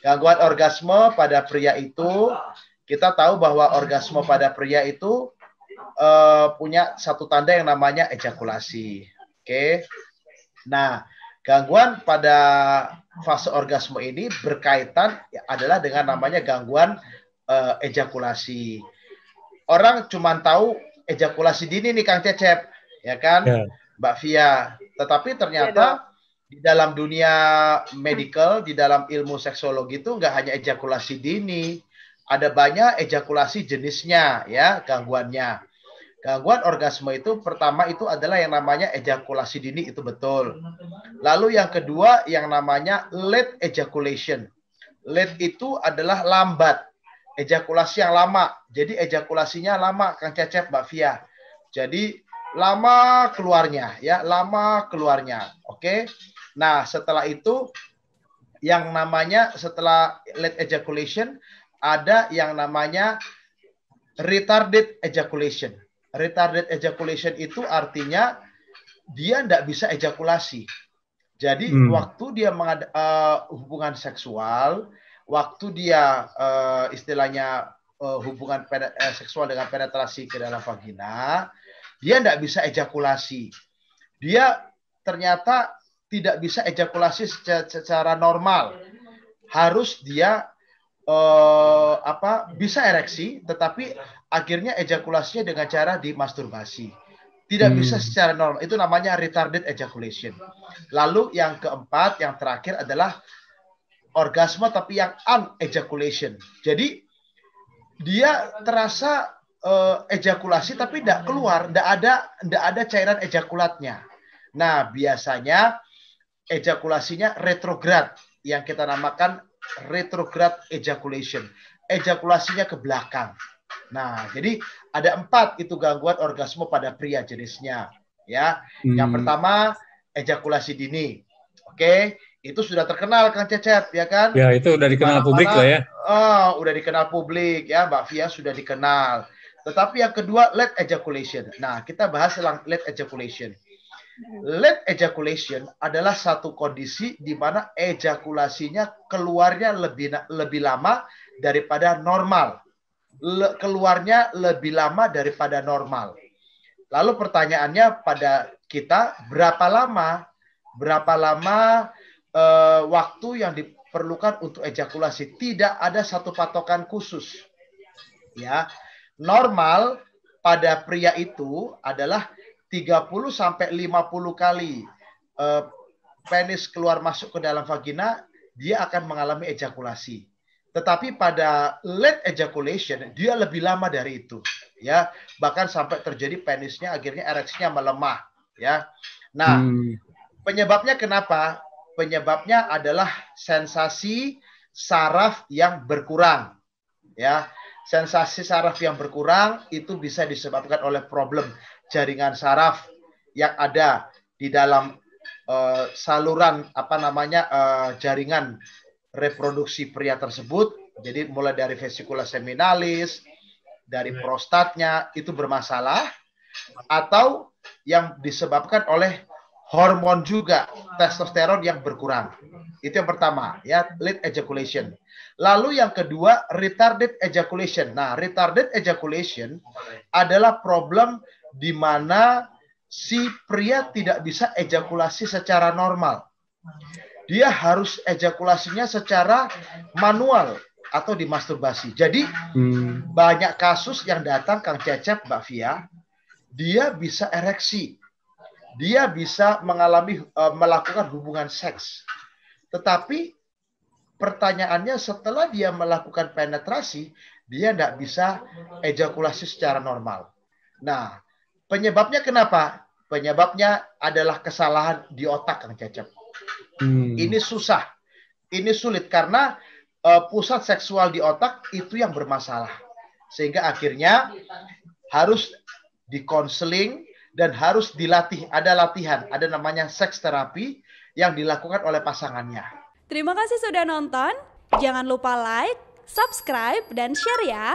Gangguan orgasme pada pria itu, kita tahu bahwa orgasme pada pria itu punya satu tanda yang namanya ejakulasi. Oke. Nah, gangguan pada fase orgasme ini berkaitan adalah dengan namanya gangguan ejakulasi. Orang cuma tahu ejakulasi dini nih Kang Cecep, ya kan, ya. Mbak Via. Tetapi ternyata di dalam dunia medical, di dalam ilmu seksologi itu nggak hanya ejakulasi dini, ada banyak ejakulasi jenisnya, ya, gangguannya. Gangguan orgasme itu pertama itu adalah yang namanya ejakulasi dini, itu betul. Lalu yang kedua yang namanya late ejaculation. Late itu adalah lambat, ejakulasi yang lama. Jadi ejakulasinya lama, Kang Cecep, Mbak Via. Jadi lama keluarnya, ya, lama keluarnya. Oke. Nah, setelah itu yang namanya setelah late ejaculation ada yang namanya retarded ejaculation. Retarded ejaculation itu artinya dia tidak bisa ejakulasi. Jadi waktu dia hubungan seksual, waktu dia istilahnya hubungan seksual dengan penetrasi ke dalam vagina, dia tidak bisa ejakulasi. Dia ternyata tidak bisa ejakulasi secara normal. Harus dia bisa ereksi, tetapi akhirnya ejakulasinya dengan cara dimasturbasi. Tidak bisa secara normal. Itu namanya retarded ejaculation. Lalu yang keempat, yang terakhir adalah orgasme tapi yang unejaculation. Jadi dia terasa ejakulasi tapi tidak keluar, tidak ada cairan ejakulatnya. Nah, biasanya ejakulasinya retrograd, yang kita namakan retrograde ejaculation. Ejakulasinya ke belakang. Nah, jadi ada 4 itu gangguan orgasme pada pria jenisnya, ya. Yang pertama ejakulasi dini. Oke, itu sudah terkenal Kang Cecep, ya kan? Ya, itu udah dikenal publik lah ya. Udah dikenal publik, ya, Mbak Via sudah dikenal. Tetapi yang kedua late ejaculation. Nah, kita bahas tentang late ejaculation. Late ejaculation adalah satu kondisi di mana ejakulasinya keluarnya lebih lama daripada normal. Keluarnya lebih lama daripada normal. Lalu pertanyaannya pada kita, berapa lama waktu yang diperlukan untuk ejakulasi? Tidak ada satu patokan khusus. Ya, normal pada pria itu adalah 30 sampai 50 kali penis keluar masuk ke dalam vagina, dia akan mengalami ejakulasi. Tetapi pada late ejaculation dia lebih lama dari itu, ya, bahkan sampai terjadi penisnya akhirnya ereksinya melemah, ya. Nah, penyebabnya kenapa? Penyebabnya adalah sensasi saraf yang berkurang, ya. Sensasi saraf yang berkurang itu bisa disebabkan oleh problem jaringan saraf yang ada di dalam saluran jaringan reproduksi pria tersebut. Jadi mulai dari vesicula seminalis, dari prostatnya itu bermasalah, atau yang disebabkan oleh hormon juga, testosteron yang berkurang. Itu yang pertama, ya, late ejaculation. Lalu yang kedua, retarded ejaculation. Nah, retarded ejaculation adalah problem di mana si pria tidak bisa ejakulasi secara normal. Dia harus ejakulasinya secara manual atau dimasturbasi. Jadi banyak kasus yang datang Kang Cecep, Mbak Via, dia bisa ereksi, dia bisa melakukan hubungan seks, tetapi pertanyaannya setelah dia melakukan penetrasi, dia tidak bisa ejakulasi secara normal. Nah, penyebabnya kenapa? Penyebabnya adalah kesalahan di otak, Kang Cecep. Ini susah, ini sulit karena pusat seksual di otak itu yang bermasalah. Sehingga akhirnya harus dikonseling dan harus dilatih. Ada latihan, ada namanya seks terapi yang dilakukan oleh pasangannya. Terima kasih sudah nonton. Jangan lupa like, subscribe, dan share ya.